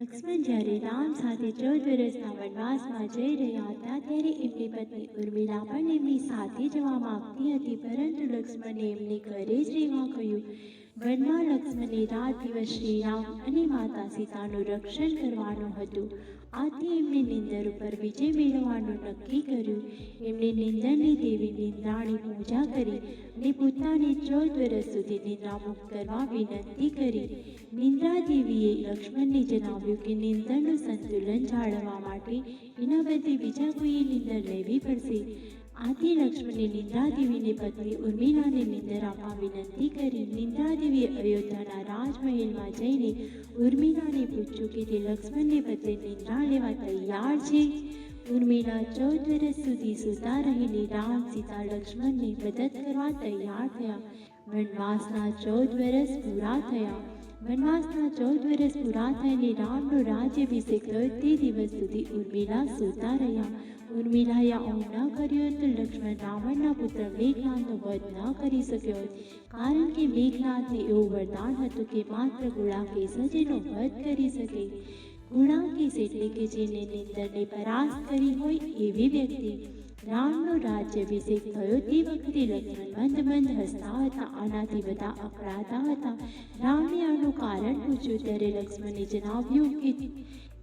લક્ષ્મણ જ્યારે રામ સાથે 14 વર્ષના વનવાસમાં જઈ રહ્યા હતા ત્યારે એમની પત્ની ઉર્મિલા પણ એમની સાથે જવા માંગતી હતી, પરંતુ લક્ષ્મણે એમને ઘરે જ રહેવા કહ્યું. વનમાં લક્ષ્મણે રાત દિવસ શ્રીરામ અને માતા સીતાનું રક્ષણ કરવાનું હતું. આથી એમણે નિંદર ઉપર વિજય મેળવવાનું નક્કી કર્યું. એમણે નિંદરની દેવી નિંદ્રાની પૂજા કરી અને પોતાને 14 વર્ષ સુધી નિંદ્રામુક્ત કરવા વિનંતી કરી. નિંદ્રા દેવીએ લક્ષ્મણને જણાવ્યું કે નિંદરનું સંતુલન જાળવવા માટે એના બદલે બીજા કોઈએ નિંદર લેવી પડશે. આથી લક્ષ્મણે નિંદ્રાદેવીની પત્ની ઉર્મિલાને નિંદર આપવા વિનંતી કરી. નિંદ્રાદેવીએ અયોધ્યાના રાજમહેલમાં જઈને ઉર્મિલાને પૂછ્યું કે તે લક્ષ્મણને બદલે નિંદ્રા લેવા તૈયાર છે. ઉર્મિલા 14 વર્ષ સુધી સૂતા રહેલી રામ, સીતા, લક્ષ્મણને મદદ કરવા તૈયાર થયા. વનવાસના 14 વર્ષ પૂરા થયા. વનવાસના 14 વર્ષ પૂરા થઈને રામનો રાજ્યાભિષેક થયો તે દિવસ સુધી ઉર્મિલા સૂતા રહ્યા. ઉર્મિલાએ આવું ન કર્યું તો લક્ષ્મણ રાવણના પુત્ર મેઘનાદનો વધ ન કરી શક્યો હોત, કારણ કે મેઘનાદને એવું વરદાન હતું કે માત્ર ગુણાકેશ જ એનો વધ કરી શકે. ગુણાકેશ એટલે કે જેને નિંદરને પરાસ્ત કરી હોય એવી વ્યક્તિ. રામનો રાજ્યાભિષેક થયો તે વખતે લક્ષ્મણ મંદ હસતા હતા. આનાથી બધા અકળાતા હતા. રામે આનું કારણ પૂછ્યું ત્યારે લક્ષ્મણે જણાવ્યું કે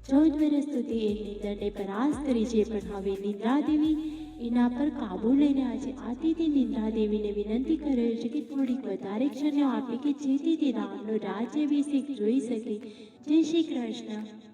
14 વર્ષ સુધી એ નિંદરને પરાસ્ત કરી છે, પણ હવે નિંદ્રાદેવી એના પર કાબુ લઈને આવે છે. આથી તે નિંદ્રાદેવીને વિનંતી કરે છે કે થોડીક વધારે ક્ષણો આપે કે જેથી તે રામનો રાજ્યાભિષેક જોઈ શકે. જય શ્રી કૃષ્ણ.